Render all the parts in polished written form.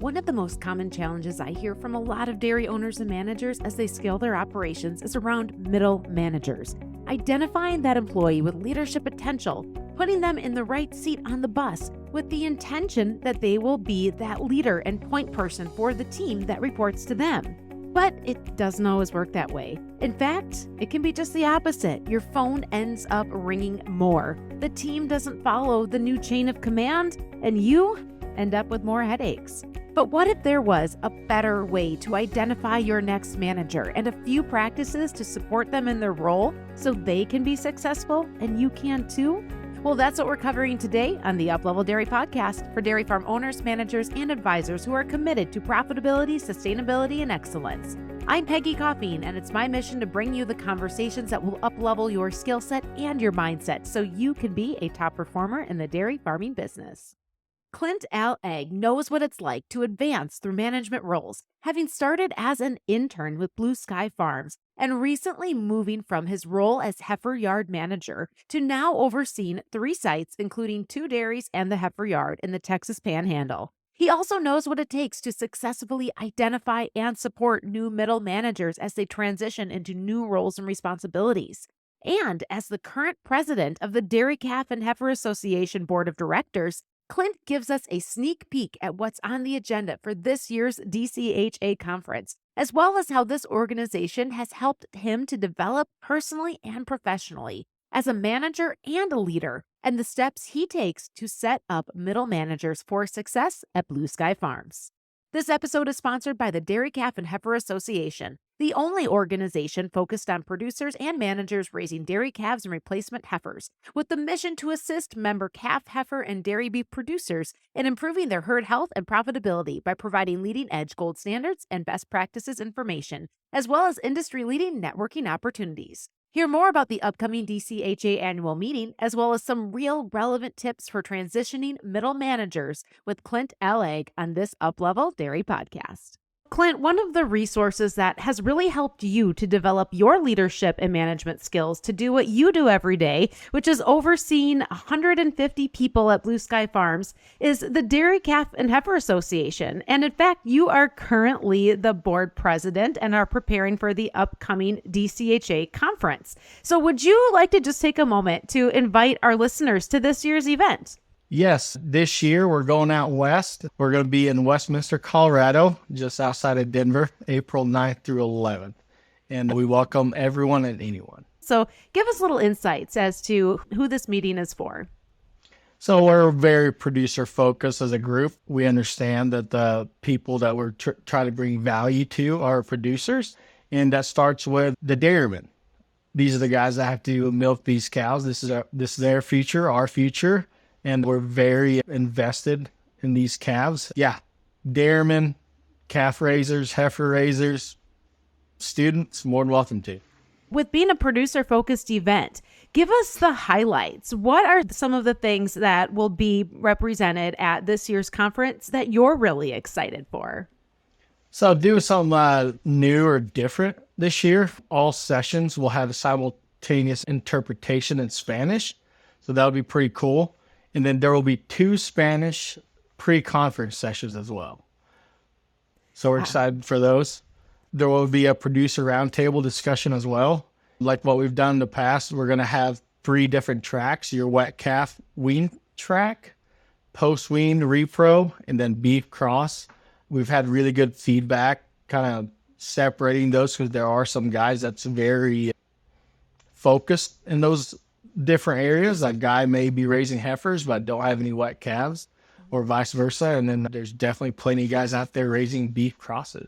One of the most common challenges I hear from a lot of dairy owners and managers as they scale their operations is around middle managers. Identifying that employee with leadership potential, putting them in the right seat on the bus with the intention that they will be that leader and point person for the team that reports to them. But it doesn't always work that way. In fact, it can be just the opposite. Your phone ends up ringing more. The team doesn't follow the new chain of command, and you end up with more headaches. But what if there was a better way to identify your next manager and a few practices to support them in their role so they can be successful and you can too? Well, that's what we're covering today on the Uplevel Dairy Podcast for dairy farm owners, managers, and advisors who are committed to profitability, sustainability, and excellence. I'm Peggy Coffeen, and it's my mission to bring you the conversations that will uplevel your skill set and your mindset so you can be a top performer in the dairy farming business. Clint Al-Ag knows what it's like to advance through management roles, having started as an intern with Blue Sky Farms and recently moving from his role as heifer yard manager to now overseeing 3 sites, including 2 dairies and the heifer yard in the Texas panhandle. He also knows what it takes to successfully identify and support new middle managers as they transition into new roles and responsibilities. And as the current president of the Dairy Calf and Heifer Association Board of Directors, Clint gives us a sneak peek at what's on the agenda for this year's DCHA Conference, as well as how this organization has helped him to develop personally and professionally as a manager and a leader, and the steps he takes to set up middle managers for success at Blue Sky Farms. This episode is sponsored by the Dairy Calf and Heifer Association, the only organization focused on producers and managers raising dairy calves and replacement heifers, with the mission to assist member calf, heifer, and dairy beef producers in improving their herd health and profitability by providing leading-edge gold standards and best practices information, as well as industry-leading networking opportunities. Hear more about the upcoming DCHA Annual Meeting, as well as some real relevant tips for transitioning middle managers with Clint Al-Ag on this Uplevel Dairy Podcast. Clint, one of the resources that has really helped you to develop your leadership and management skills to do what you do every day, which is overseeing 150 people at Blue Sky Farms, is the Dairy Calf and Heifer Association. And in fact, you are currently the board president and are preparing for the upcoming DCHA Conference. So would you like to just take a moment to invite our listeners to this year's event? Yes, this year we're going out west. We're going to be in Westminster, Colorado, just outside of Denver, April 9th through 11th. And we welcome everyone and anyone. So give us little insights as to who this meeting is for. So we're very producer focused as a group. We understand that the people that we're trying to bring value to are producers. And that starts with the dairymen. These are the guys that have to milk these cows. This is their future, our future. And we're very invested in these calves. Yeah, dairymen, calf raisers, heifer raisers, students, more than welcome to. With being a producer-focused event, give us the highlights. What are some of the things that will be represented at this year's conference that you're really excited for? So do something new or different this year. All sessions will have a simultaneous interpretation in Spanish. So that'll be pretty cool. And then there will be 2 Spanish pre-conference sessions as well. So we're excited for those. There will be a producer roundtable discussion as well. Like what we've done in the past, we're going to have 3 different tracks: your wet calf wean track, post-wean repro, and then beef cross. We've had really good feedback kind of separating those because there are some guys that's very focused in those different areas. A guy may be raising heifers but don't have any wet calves, or vice versa. And then there's definitely plenty of guys out there raising beef crosses.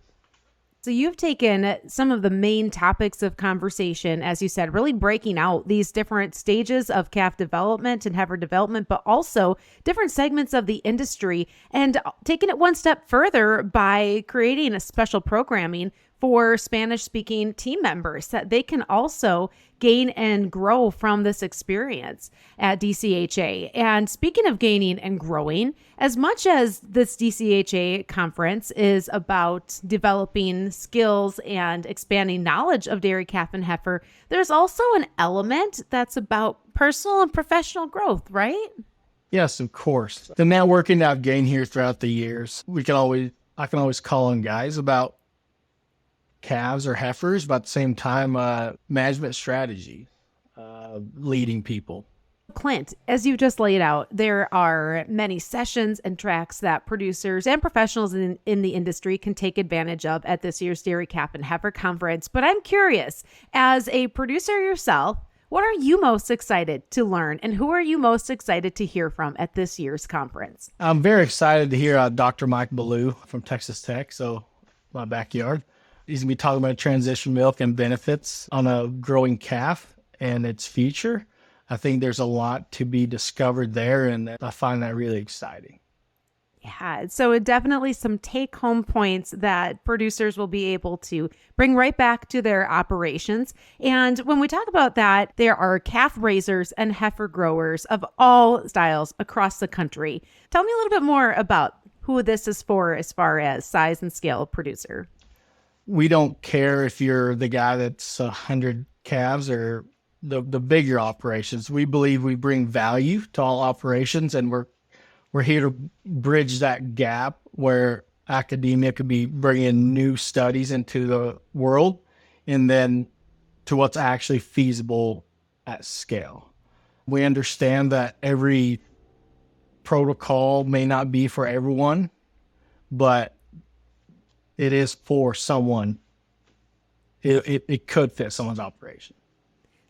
So you've taken some of the main topics of conversation, as you said, really breaking out these different stages of calf development and heifer development, but also different segments of the industry, and taking it one step further by creating a special programming for Spanish-speaking team members that they can also gain and grow from this experience at DCHA. And speaking of gaining and growing, as much as this DCHA conference is about developing skills and expanding knowledge of dairy calf and heifer, there's also an element that's about personal and professional growth, right? Yes, of course. The networking that I've gained here throughout the years, we can always I can always call on guys about calves or heifers, but at the same time, management strategy, leading people. Clint, as you just laid out, there are many sessions and tracks that producers and professionals in the industry can take advantage of at this year's Dairy Calf and Heifer Conference. But I'm curious, as a producer yourself, what are you most excited to learn, and who are you most excited to hear from at this year's conference? I'm very excited to hear Dr. Mike Ballou from Texas Tech, so my backyard. He's going to be talking about transition milk and benefits on a growing calf and its future. I think there's a lot to be discovered there, and I find that really exciting. Yeah, so definitely some take-home points that producers will be able to bring right back to their operations. And when we talk about that, there are calf raisers and heifer growers of all styles across the country. Tell me a little bit more about who this is for as far as size and scale of producer. We don't care if you're the guy that's 100 calves or the bigger operations. We believe we bring value to all operations, and we're here to bridge that gap where academia could be bringing new studies into the world and then to what's actually feasible at scale. We understand that every protocol may not be for everyone, but it is for someone. It could fit someone's operation.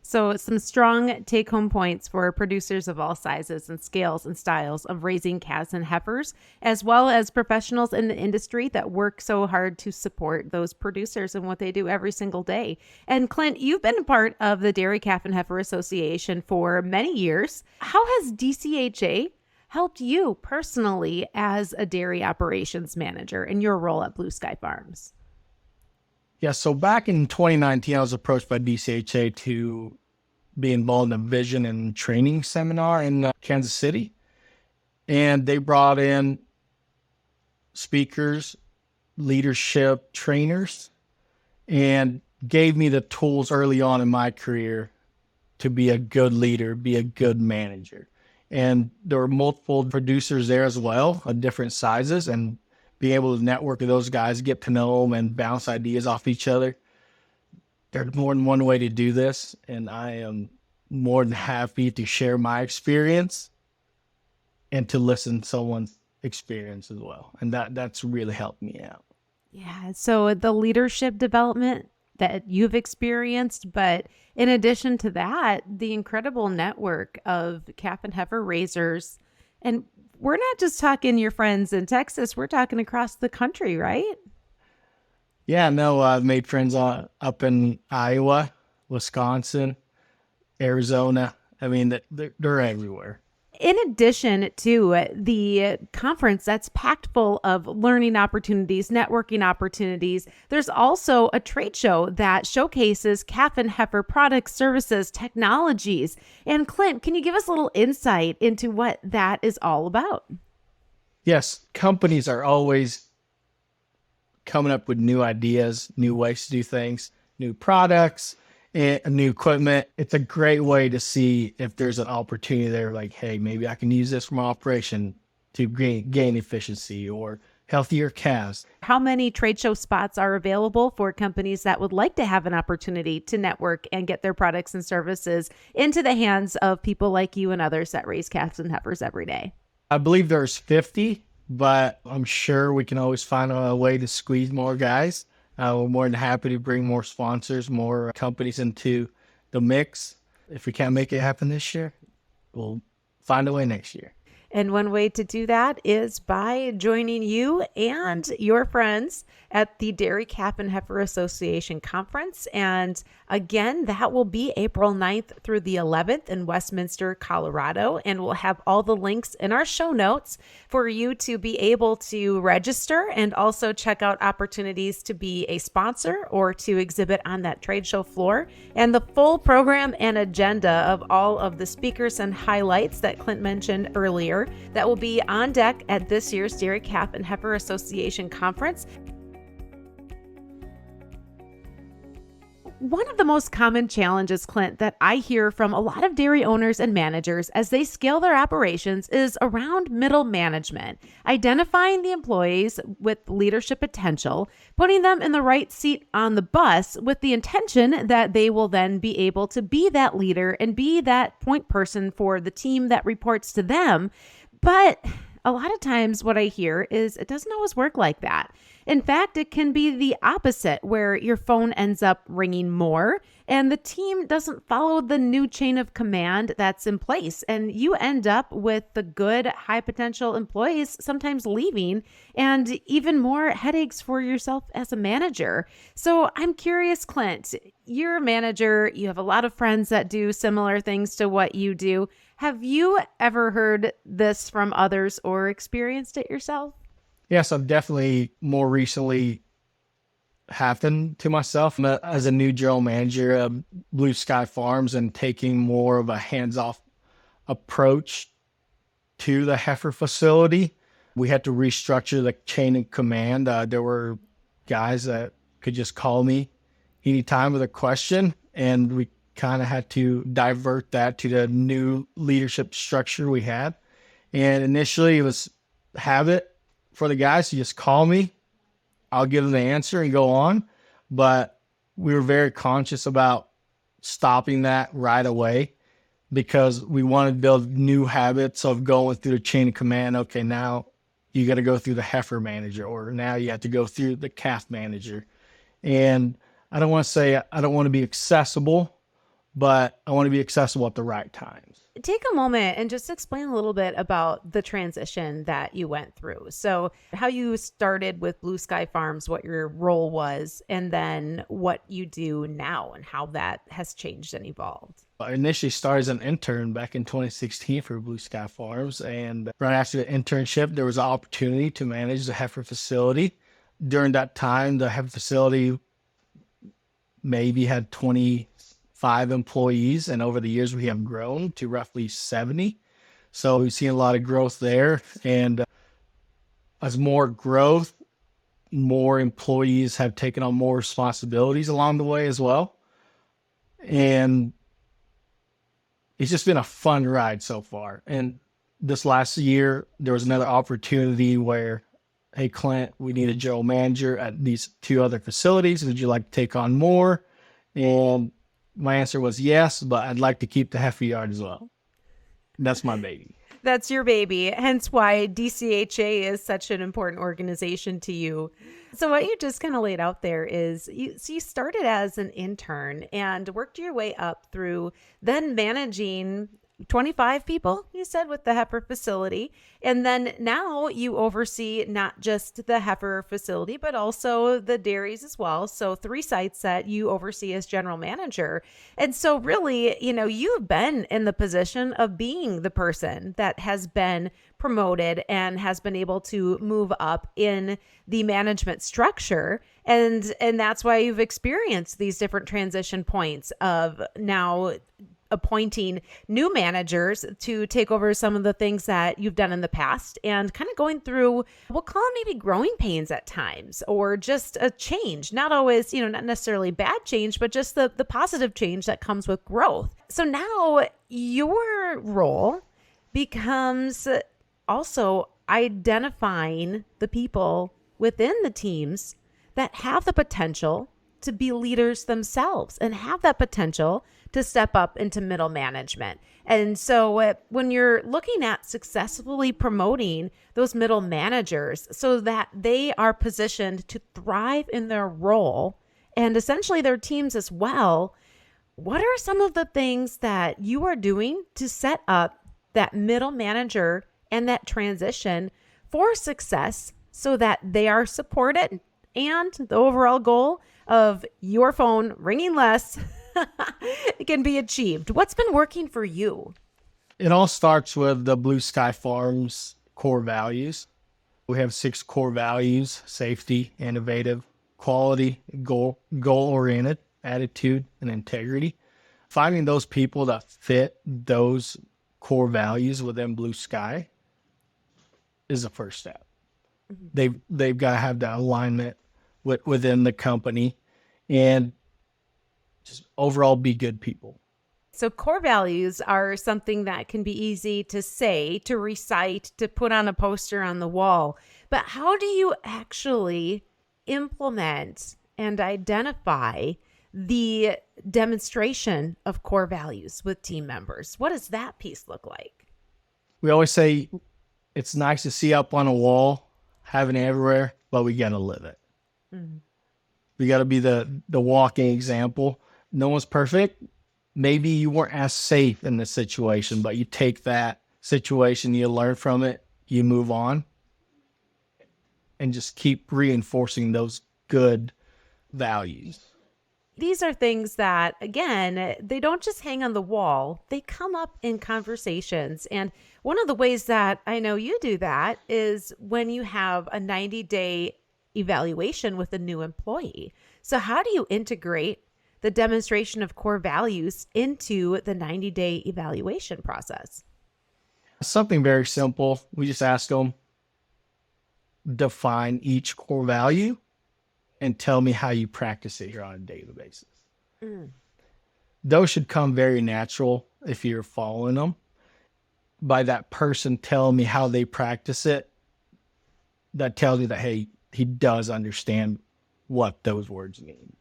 So some strong take-home points for producers of all sizes and scales and styles of raising calves and heifers, as well as professionals in the industry that work so hard to support those producers and what they do every single day. And Clint, you've been a part of the Dairy Calf and Heifer Association for many years. How has DCHA helped you personally as a dairy operations manager in your role at Blue Sky Farms? Yeah, so back in 2019, I was approached by DCHA to be involved in a vision and training seminar in Kansas City. And they brought in speakers, leadership trainers, and gave me the tools early on in my career to be a good leader, be a good manager. And there were multiple producers there as well, of different sizes, and being able to network with those guys, get to know them, and bounce ideas off each other. There's more than one way to do this, and I am more than happy to share my experience and to listen to someone's experience as well. And that's really helped me out. Yeah, so the leadership development that you've experienced, but in addition to that, the incredible network of calf and heifer raisers. And we're not just talking your friends in Texas, we're talking across the country, right? Yeah, no, I've made friends up in Iowa, Wisconsin, Arizona. I mean, they're everywhere. In addition to the conference that's packed full of learning opportunities, networking opportunities, there's also a trade show that showcases calf and heifer products, services, technologies. And Clint, can you give us a little insight into what that is all about? Yes, companies are always coming up with new ideas, new ways to do things, new products, and new equipment. It's a great way to see if there's an opportunity there, like, hey, maybe I can use this for my operation to gain efficiency or healthier calves. How many trade show spots are available for companies that would like to have an opportunity to network and get their products and services into the hands of people like you and others that raise calves and heifers every day? I believe there's 50, but I'm sure we can always find a way to squeeze more guys. We're more than happy to bring more sponsors, more companies into the mix. If we can't make it happen this year, we'll find a way next year. And one way to do that is by joining you and your friends at the Dairy Calf and Heifer Association Conference. And again, that will be April 9th through the 11th in Westminster, Colorado. And we'll have all the links in our show notes for you to be able to register and also check out opportunities to be a sponsor or to exhibit on that trade show floor. And the full program and agenda of all of the speakers and highlights that Clint mentioned earlier that will be on deck at this year's Dairy Calf and Heifer Association Conference. One of the most common challenges, Clint, that I hear from a lot of dairy owners and managers as they scale their operations is around middle management, identifying the employees with leadership potential, putting them in the right seat on the bus with the intention that they will then be able to be that leader and be that point person for the team that reports to them. But a lot of times what I hear is it doesn't always work like that. In fact, it can be the opposite, where your phone ends up ringing more and the team doesn't follow the new chain of command that's in place. And you end up with the good, high potential employees sometimes leaving and even more headaches for yourself as a manager. So I'm curious, Clint, you're a manager, you have a lot of friends that do similar things to what you do. Have you ever heard this from others or experienced it yourself? Yes, I've definitely more recently happened to myself as a new general manager of Blue Sky Farms and taking more of a hands-off approach to the heifer facility. We had to restructure the chain of command. There were guys that could just call me anytime with a question, and we kind of had to divert that to the new leadership structure we had. And initially it was habit for the guys to just call me. I'll give them the answer and go on. But we were very conscious about stopping that right away because we wanted to build new habits of going through the chain of command. Okay, now you got to go through the heifer manager, or now you have to go through the calf manager. And I don't want to say I don't want to be accessible, but I want to be accessible at the right times. Take a moment and just explain a little bit about the transition that you went through. So how you started with Blue Sky Farms, what your role was, and then what you do now and how that has changed and evolved. I initially started as an intern back in 2016 for Blue Sky Farms. And right after the internship, there was an opportunity to manage the heifer facility. During that time, the heifer facility maybe had 25 employees, and over the years we have grown to roughly 70. So we've seen a lot of growth there, and as more growth, more employees have taken on more responsibilities along the way as well. And it's just been a fun ride so far. And this last year, there was another opportunity where, hey, Clint, we need a general manager at these 2 other facilities. Would you like to take on more? And my answer was yes, but I'd like to keep the heifer yard as well. That's my baby. That's your baby, hence why DCHA is such an important organization to you. So what you just kind of laid out there is you started as an intern and worked your way up through then managing 25 people, you said, with the heifer facility. And then now you oversee not just the heifer facility, but also the dairies as well. So 3 sites that you oversee as general manager. And so really, you've been in the position of being the person that has been promoted and has been able to move up in the management structure. And that's why you've experienced these different transition points of now appointing new managers to take over some of the things that you've done in the past and kind of going through, we'll call it maybe growing pains at times, or just a change, not always, not necessarily bad change, but just the positive change that comes with growth. So now your role becomes also identifying the people within the teams that have the potential to be leaders themselves and have that potential to step up into middle management. And so when you're looking at successfully promoting those middle managers so that they are positioned to thrive in their role and essentially their teams as well, what are some of the things that you are doing to set up that middle manager and that transition for success so that they are supported and the overall goal of your phone ringing less it can be achieved? What's been working for you? It all starts with the Blue Sky Farms core values. We have 6 core values: safety, innovative, quality, goal-oriented, attitude, and integrity. Finding those people that fit those core values within Blue Sky is the first step. Mm-hmm. They've got to have that alignment within the company. And just overall be good people. So core values are something that can be easy to say, to recite, to put on a poster on the wall. But how do you actually implement and identify the demonstration of core values with team members? What does that piece look like? We always say it's nice to see up on a wall, having it everywhere, but we got to live it. Mm-hmm. We got to be the walking example. No one's perfect. Maybe you weren't as safe in this situation, but you take that situation, you learn from it, you move on, and just keep reinforcing those good values. These are things that, again, they don't just hang on the wall. They come up in conversations. And one of the ways that I know you do that is when you have a 90-day evaluation with a new employee. So how do you integrate the demonstration of core values into the 90-day evaluation process? Something very simple. We just ask them, define each core value and tell me how you practice it here on a daily basis. Those should come very natural if you're following them. By that person telling me how they practice it, that tells you that, hey, he does understand what those words mean.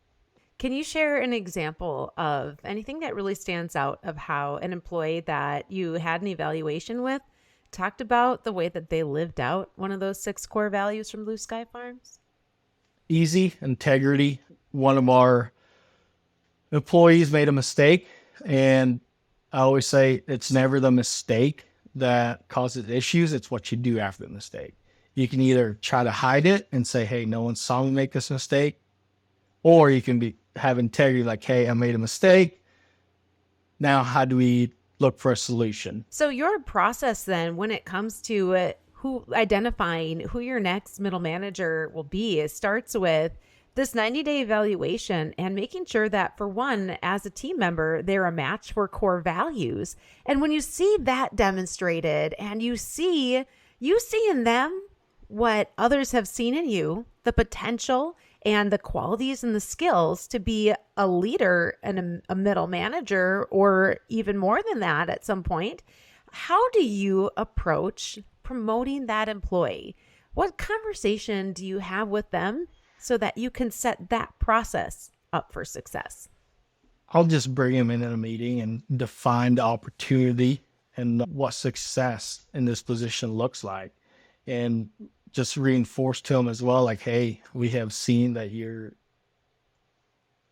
Can you share an example of anything that really stands out of how an employee that you had an evaluation with talked about the way that they lived out one of those 6 core values from Blue Sky Farms? Easy, integrity. One of our employees made a mistake, and I always say it's never the mistake that causes issues. It's what you do after the mistake. You can either try to hide it and say, hey, no one saw me make this mistake, or you can have integrity, like, hey, I made a mistake. Now, how do we look for a solution? So your process then, when it comes to identifying who your next middle manager will be, it starts with this 90-day evaluation and making sure that, for one, as a team member, they're a match for core values. And when you see that demonstrated and you see in them what others have seen in you, the potential and the qualities and the skills to be a leader and a middle manager, or even more than that at some point, how do you approach promoting that employee? What conversation do you have with them so that you can set that process up for success? I'll just bring him in a meeting and define the opportunity and what success in this position looks like. And just reinforce to him as well, like, hey, we have seen that you're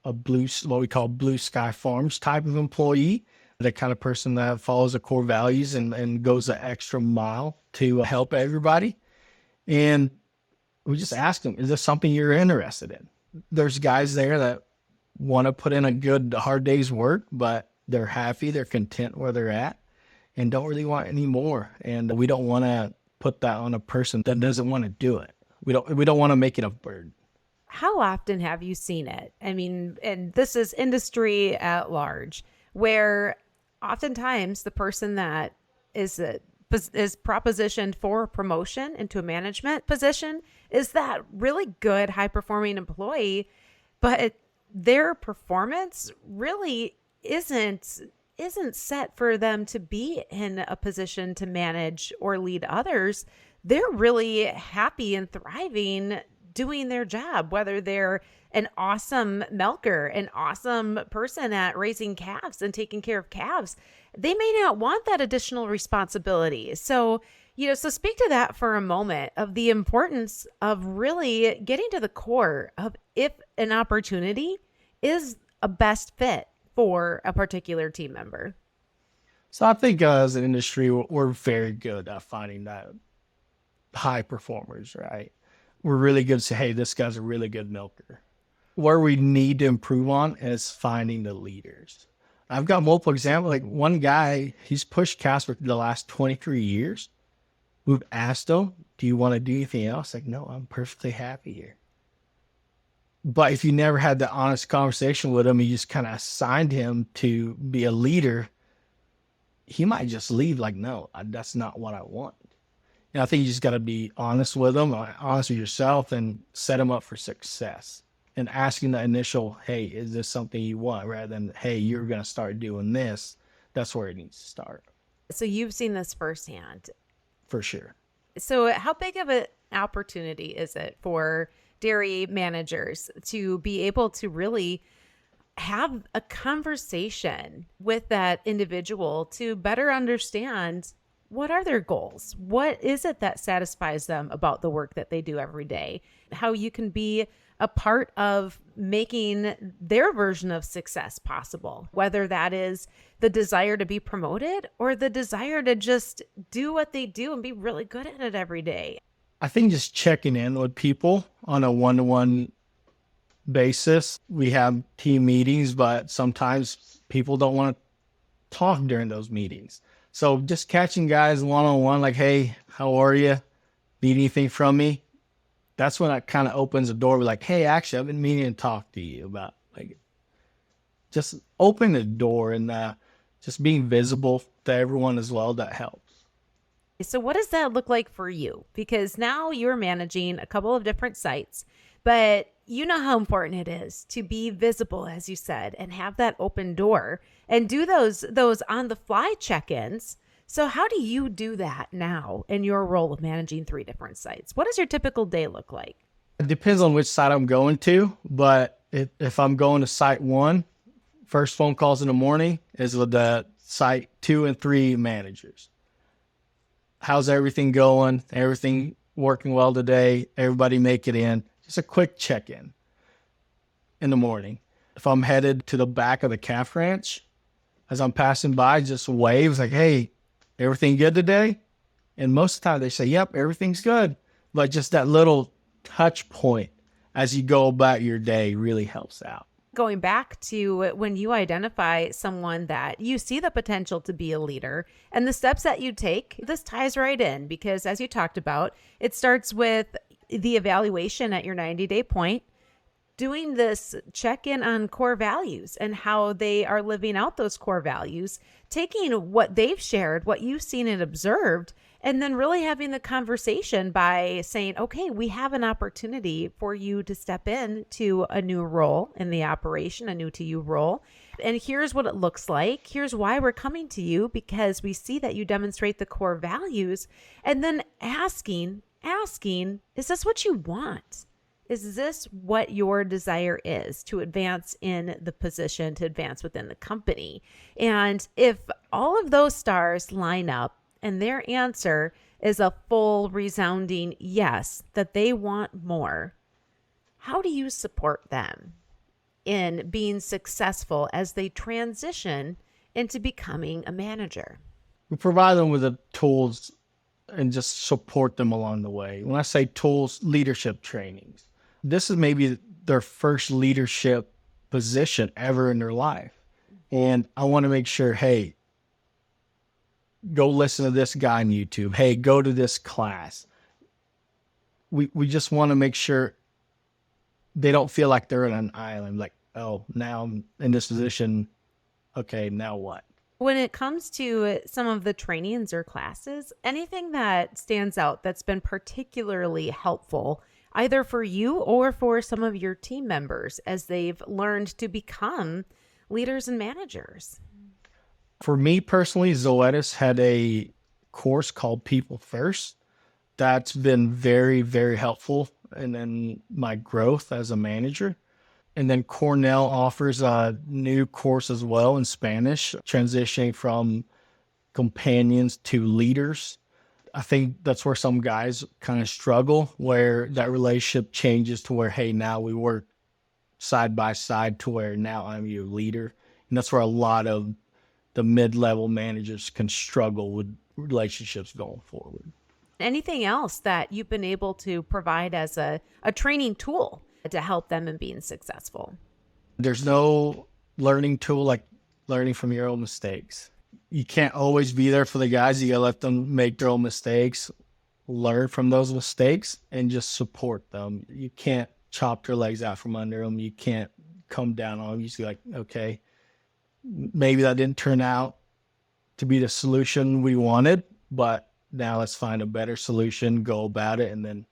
what we call Blue Sky Farms type of employee, the kind of person that follows the core values and goes the extra mile to help everybody. And we just ask them, is this something you're interested in? There's guys there that want to put in a good hard day's work, but they're happy, they're content where they're at, and don't really want any more. And we don't want to put that on a person that doesn't want to do it. We don't want to make it a burden. How often have you seen it? I mean, and this is industry at large, where oftentimes the person that is propositioned for promotion into a management position is that really good, high-performing employee, but their performance really isn't set for them to be in a position to manage or lead others. They're really happy and thriving doing their job, whether they're an awesome milker, an awesome person at raising calves and taking care of calves. They may not want that additional responsibility. So speak to that for a moment, of the importance of really getting to the core of if an opportunity is a best fit for a particular team member. So I think as an industry, we're very good at finding that high performers, right? We're really good to say, hey, this guy's a really good milker. Where we need to improve on is finding the leaders. I've got multiple examples. Like one guy, he's pushed calves for the last 23 years. We've asked him, do you want to do anything else? Like, no, I'm perfectly happy here. But if you never had the honest conversation with him, you just kind of assigned him to be a leader, he might just leave like, no, that's not what I want. And I think you just got to be honest with him, honest with yourself, and set him up for success. and asking the initial, hey, is this something you want, rather than, hey, you're going to start doing this. That's where it needs to start. So you've seen this firsthand. For sure. So how big of an opportunity is it for dairy managers to be able to really have a conversation with that individual to better understand what are their goals? What is it that satisfies them about the work that they do every day? How you can be a part of making their version of success possible, whether that is the desire to be promoted or the desire to just do what they do and be really good at it every day. I think just checking in with people on a one-to-one basis. We have team meetings, but sometimes people don't want to talk during those meetings. So just catching guys one-on-one, like, hey, how are you? Need anything from me? That's when it kind of opens the door. We're like, hey, actually, I've been meaning to talk to you about, like, just open the door and just being visible to everyone as well. That helps. So what does that look like for you? Because now you're managing a couple of different sites, but you know how important it is to be visible, as you said, and have that open door and do those on the fly check-ins. So how do you do that now in your role of managing 3 different sites? What does your typical day look like? It depends on which site I'm going to, but if I'm going to site 1, first phone calls in the morning is with the site 2 and 3 managers. How's everything going? Everything working well today? Everybody make it in? Just a quick check-in in the morning. If I'm headed to the back of the calf ranch, as I'm passing by, just waves like, hey, everything good today? And most of the time they say, yep, everything's good. But just that little touch point as you go about your day really helps out. Going back to when you identify someone that you see the potential to be a leader and the steps that you take, this ties right in because as you talked about, it starts with the evaluation at your 90-day point, doing this check-in on core values and how they are living out those core values, taking what they've shared, what you've seen and observed, and then really having the conversation by saying, okay, we have an opportunity for you to step in to a new role in the operation, a new to you role. And here's what it looks like. Here's why we're coming to you, because we see that you demonstrate the core values. And then asking, is this what you want? Is this what your desire is to advance in the position, to advance within the company? And if all of those stars line up and their answer is a full resounding yes, that they want more, how do you support them in being successful as they transition into becoming a manager? We provide them with the tools and just support them along the way. When I say tools, leadership trainings. This is maybe their first leadership position ever in their life. And I want to make sure, hey, go listen to this guy on YouTube. Hey, go to this class. We just want to make sure they don't feel like they're on an island. Like, oh, now I'm in this position. Okay, now what? When it comes to some of the trainings or classes, anything that stands out that's been particularly helpful, either for you or for some of your team members as they've learned to become leaders and managers? For me personally, Zoetis had a course called People First. That's been very, very helpful in my growth as a manager. And then Cornell offers a new course as well in Spanish, transitioning from companions to leaders. I think that's where some guys kind of struggle, where that relationship changes to where, hey, now we work side by side to where now I'm your leader. And that's where a lot of the mid-level managers can struggle with relationships going forward. Anything else that you've been able to provide as a training tool to help them in being successful? There's no learning tool like learning from your own mistakes. You can't always be there for the guys. You gotta let them make their own mistakes, learn from those mistakes, and just support them. You can't chop their legs out from under them. You can't come down on them. You just be like, okay, maybe that didn't turn out to be the solution we wanted, but now let's find a better solution, go about it, and then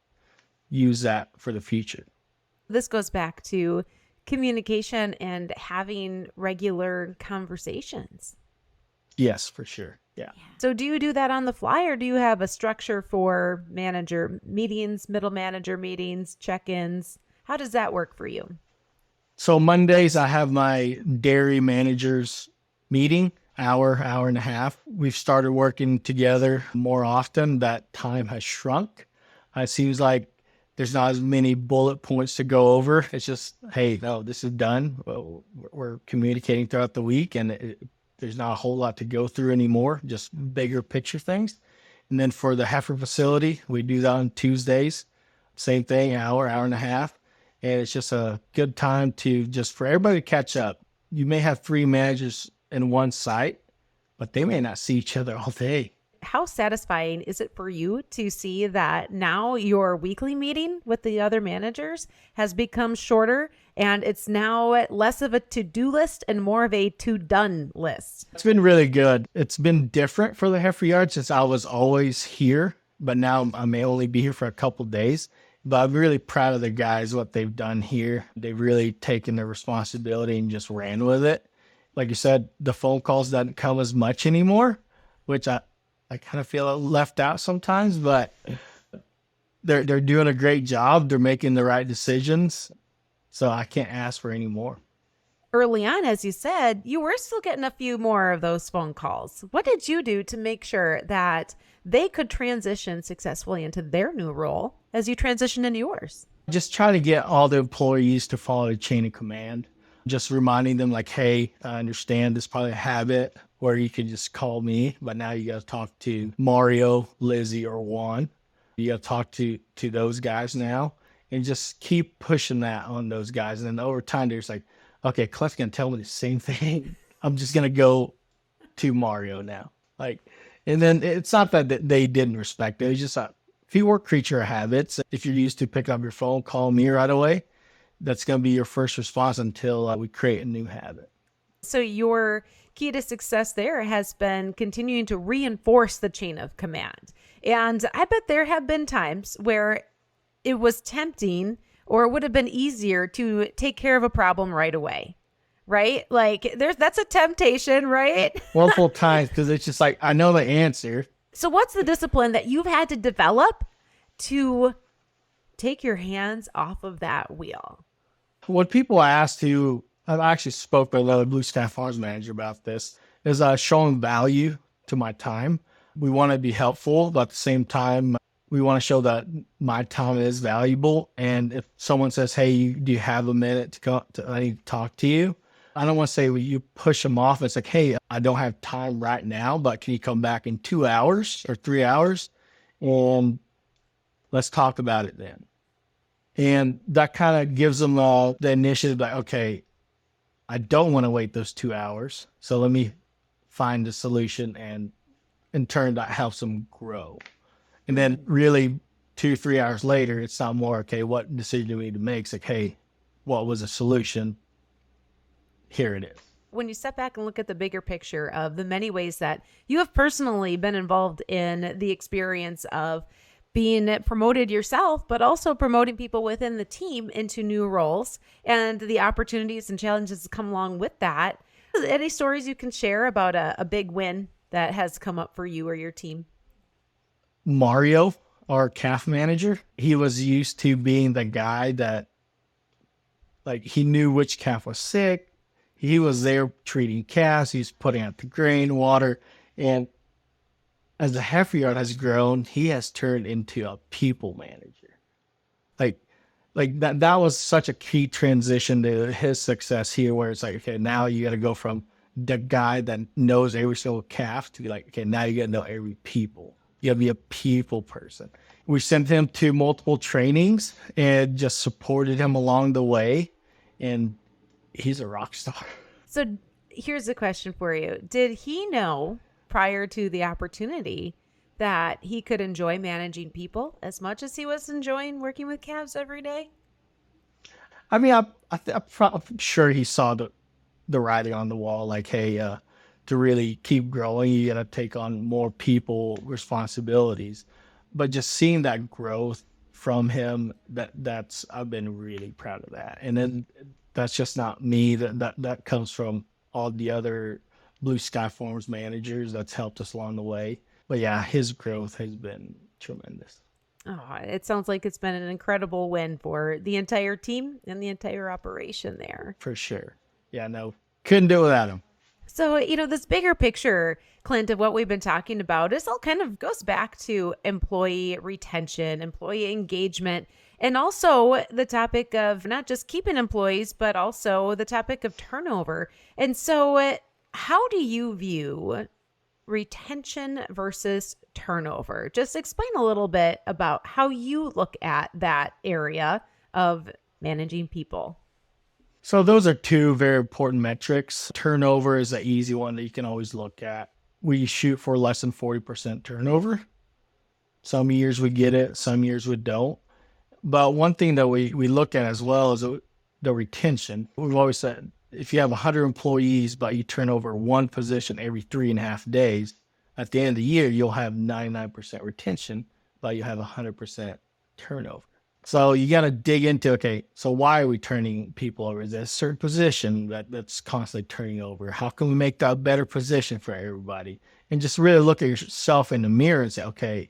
use that for the future. This goes back to communication and having regular conversations. Yes, for sure. Yeah. So do you do that on the fly, or do you have a structure for manager meetings, middle manager meetings, check-ins? How does that work for you? So Mondays, I have my dairy managers meeting, hour and a half. We've started working together more often. That time has shrunk. It seems like there's not as many bullet points to go over. It's just, hey, no, this is done. Well, we're communicating throughout the week, and there's not a whole lot to go through anymore, just bigger picture things. And then for the heifer facility, we do that on Tuesdays. Same thing, hour and a half. And it's just a good time to just for everybody to catch up. You may have 3 managers in one site, but they may not see each other all day. How satisfying is it for you to see that now your weekly meeting with the other managers has become shorter, and it's now less of a to-do list and more of a to-done list? It's been really good. It's been different for the heifer yard since I was always here, but now I may only be here for a couple of days. But I'm really proud of the guys, what they've done here. They've really taken their responsibility and just ran with it. Like you said, the phone calls doesn't come as much anymore, which I kind of feel left out sometimes, but they're doing a great job. They're making the right decisions. So I can't ask for any more. Early on, as you said, you were still getting a few more of those phone calls. What did you do to make sure that they could transition successfully into their new role as you transition into yours? Just try to get all the employees to follow the chain of command. Just reminding them like, hey, I understand this is probably a habit where you could just call me, but now you got to talk to Mario, Lizzie, or Juan. You got to talk to those guys now, and just keep pushing that on those guys. And then over time, there's like, okay, Clint's going to tell me the same thing. I'm just going to go to Mario now. And then it's not that they didn't respect it. It's just if you work creature habits, if you're used to pick up your phone, call me right away, that's going to be your first response until we create a new habit. So your key to success there has been continuing to reinforce the chain of command. And I bet there have been times where it was tempting, or it would have been easier to take care of a problem right away, right? Like that's a temptation, right? Multiple times, because it's just like, I know the answer. So what's the discipline that you've had to develop to take your hands off of that wheel? What people ask to, I've actually spoke with another Blue Staff Farms manager about this, is showing value to my time. We want to be helpful, but at the same time, we want to show that my time is valuable. And if someone says, hey, do you have a minute I need to talk to you? I don't want to say, well, you push them off. It's like, hey, I don't have time right now, but can you come back in 2 hours or 3 hours? And let's talk about it then. And that kind of gives them the initiative, like, okay, I don't want to wait those 2 hours. So let me find a solution, and in turn, that helps them grow. And then really 2-3 hours later, it's not more, okay, what decision do we need to make? It's like, hey, what was a solution? Here it is. When you step back and look at the bigger picture of the many ways that you have personally been involved in the experience of being promoted yourself, but also promoting people within the team into new roles and the opportunities and challenges that come along with that, any stories you can share about a big win that has come up for you or your team? Mario, our calf manager, he was used to being the guy that, like, he knew which calf was sick. He was there treating calves. He's putting out the grain, water. And as the heifer yard has grown, he has turned into a people manager. Like that was such a key transition to his success here, where it's like, okay, now you got to go from the guy that knows every single calf to like, okay, now you got to know every people. You got to be a people person. We sent him to multiple trainings and just supported him along the way. And he's a rock star. So here's a question for you. Did he know prior to the opportunity that he could enjoy managing people as much as he was enjoying working with calves every day? I mean, I'm sure he saw the writing on the wall, like, hey, to really keep growing, you got to take on more people responsibilities. But just seeing that growth from him. I've been really proud of that. And then that's just not me. That comes from all the other Blue Sky Farms managers that's helped us along the way. But yeah, his growth has been tremendous. Oh, it sounds like it's been an incredible win for the entire team and the entire operation there. For sure. Yeah, no, couldn't do it without him. So, this bigger picture, Clint, of what we've been talking about, this all kind of goes back to employee retention, employee engagement, and also the topic of not just keeping employees, but also the topic of turnover. And so how do you view retention versus turnover? Just explain a little bit about how you look at that area of managing people. So those are two very important metrics. Turnover is an easy one that you can always look at. We shoot for less than 40% turnover. Some years we get it, some years we don't. But one thing that we look at as well is the retention. We've always said, if you have 100 employees, but you turn over one position every 3.5 days, at the end of the year, you'll have 99% retention, but you have 100% turnover. So you got to dig into, okay, so why are we turning people over? Is there a certain position that's constantly turning over? How can we make that a better position for everybody? And just really look at yourself in the mirror and say, okay,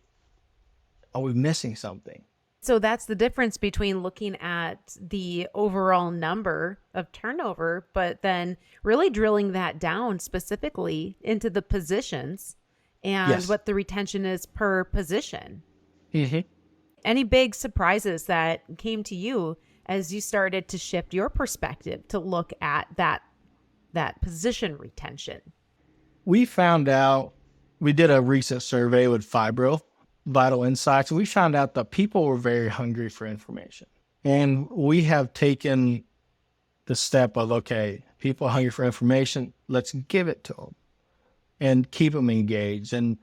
are we missing something? So that's the difference between looking at the overall number of turnover, but then really drilling that down specifically into the positions and what the retention is per position. Mm-hmm. Any big surprises that came to you as you started to shift your perspective to look at that position retention? We found out, we did a recent survey with Fibro, Vital Insights. We found out that people were very hungry for information. And we have taken the step of, okay, people are hungry for information, let's give it to them and keep them engaged and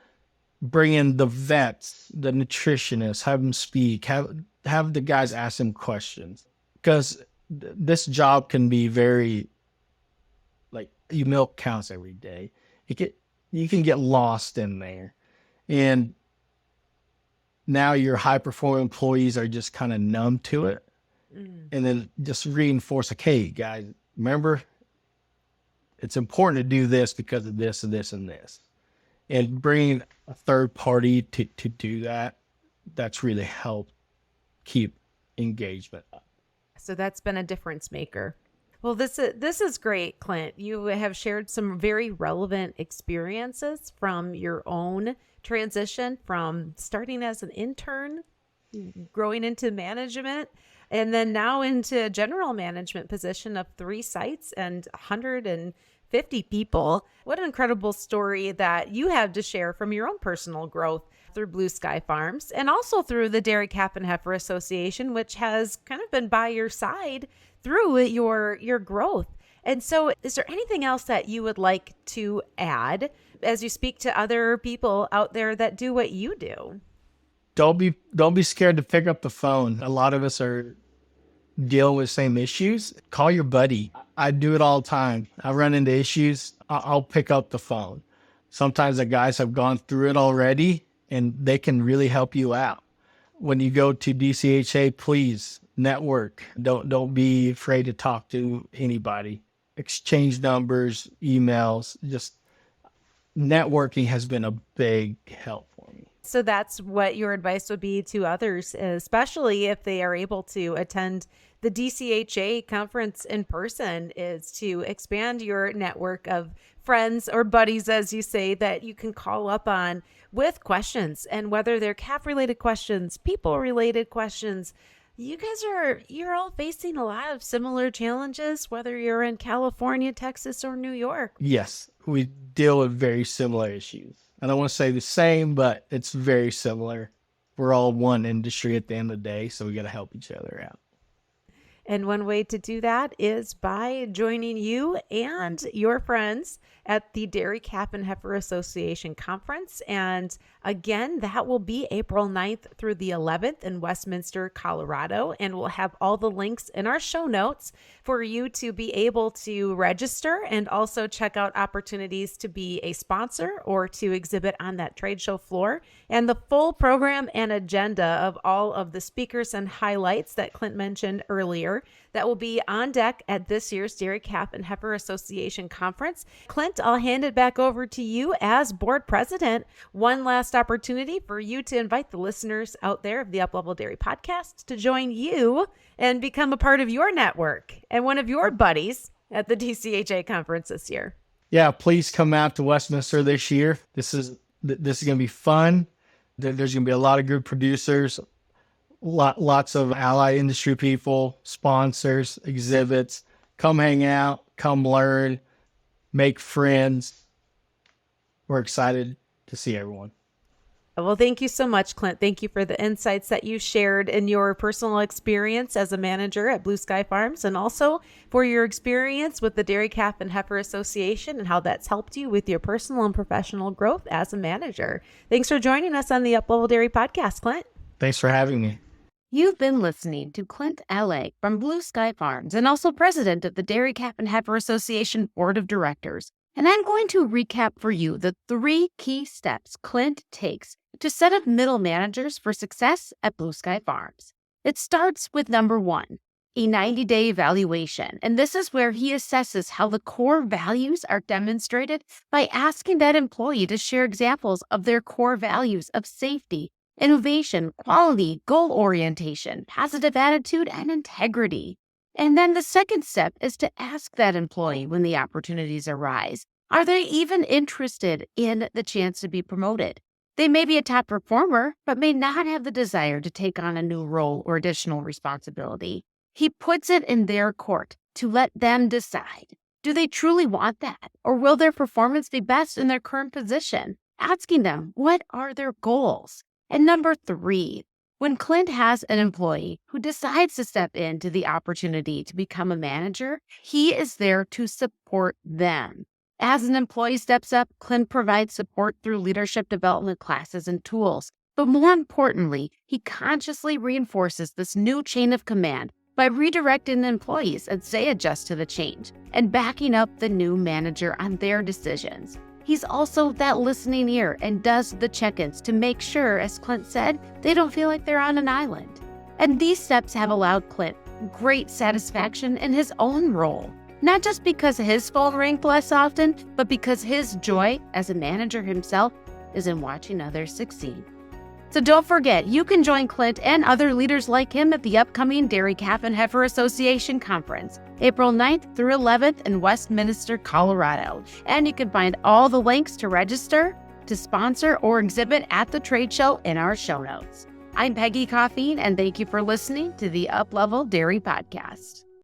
bring in the vets, the nutritionists, have them speak, have the guys ask them questions. Because this job can be very, like, you milk cows every day. You can get lost in there. And now your high-performing employees are just kind of numb to it. And then just reinforce, like, hey, guys, remember, it's important to do this because of this and this and this. And bringing a third party to do that, that's really helped keep engagement up. So that's been a difference maker. Well, this is great, Clint. You have shared some very relevant experiences from your own transition from starting as an intern, growing into management, and then now into a general management position of 3 sites and 150 people. What an incredible story that you have to share from your own personal growth through Blue Sky Farms and also through the Dairy Calf and Heifer Association, which has kind of been by your side through your growth. And so is there anything else that you would like to add as you speak to other people out there that do what you do? Don't be scared to pick up the phone. A lot of us are dealing with the same issues. Call your buddy. I do it all the time. I run into issues. I'll pick up the phone. Sometimes the guys have gone through it already and they can really help you out. When you go to DCHA, please network. Don't be afraid to talk to anybody. Exchange numbers, emails. Just networking has been a big help for me. So that's what your advice would be to others, especially if they are able to attend the DCHA conference in person, is to expand your network of friends or buddies, as you say, that you can call up on with questions. And whether they're calf-related questions, people-related questions, you're all facing a lot of similar challenges, whether you're in California, Texas, or New York. Yes, we deal with very similar issues. I don't want to say the same, but it's very similar. We're all one industry at the end of the day, so we got to help each other out. And one way to do that is by joining you and your friends at the Dairy Calf and Heifer Association Conference. And again, that will be April 9th through the 11th in Westminster, Colorado. And we'll have all the links in our show notes for you to be able to register and also check out opportunities to be a sponsor or to exhibit on that trade show floor. And the full program and agenda of all of the speakers and highlights that Clint mentioned earlier that will be on deck at this year's Dairy Calf and Heifer Association Conference. Clint, I'll hand it back over to you as board president. One last opportunity for you to invite the listeners out there of the Uplevel Dairy Podcast to join you and become a part of your network and one of your buddies at the DCHA Conference this year. Yeah, please come out to Westminster this year. This is going to be fun. There's going to be a lot of good producers, lots of ally industry people, sponsors, exhibits. Come hang out, come learn, make friends. We're excited to see everyone. Well, thank you so much, Clint. Thank you for the insights that you shared in your personal experience as a manager at Blue Sky Farms, and also for your experience with the Dairy Calf and Heifer Association and how that's helped you with your personal and professional growth as a manager. Thanks for joining us on the Uplevel Dairy Podcast, Clint. Thanks for having me. You've been listening to Clint Al-Ag from Blue Sky Farms and also president of the Dairy Calf and Heifer Association Board of Directors. And I'm going to recap for you the 3 key steps Clint takes to set up middle managers for success at Blue Sky Farms. It starts with number 1, a 90-day evaluation. And this is where he assesses how the core values are demonstrated by asking that employee to share examples of their core values of safety, innovation, quality, goal orientation, positive attitude, and integrity. And then the second step is to ask that employee when the opportunities arise, are they even interested in the chance to be promoted? They may be a top performer, but may not have the desire to take on a new role or additional responsibility. He puts it in their court to let them decide. Do they truly want that? Or will their performance be best in their current position? Asking them, what are their goals? And number 3, when Clint has an employee who decides to step into the opportunity to become a manager, he is there to support them. As an employee steps up, Clint provides support through leadership development classes and tools. But more importantly, he consciously reinforces this new chain of command by redirecting the employees as they adjust to the change and backing up the new manager on their decisions. He's also that listening ear and does the check-ins to make sure, as Clint said, they don't feel like they're on an island. And these steps have allowed Clint great satisfaction in his own role, not just because his phone rang less often, but because his joy as a manager himself is in watching others succeed. So don't forget, you can join Clint and other leaders like him at the upcoming Dairy Calf and Heifer Association Conference, April 9th through 11th in Westminster, Colorado. And you can find all the links to register, to sponsor, or exhibit at the trade show in our show notes. I'm Peggy Coffeen, and thank you for listening to the Uplevel Dairy Podcast.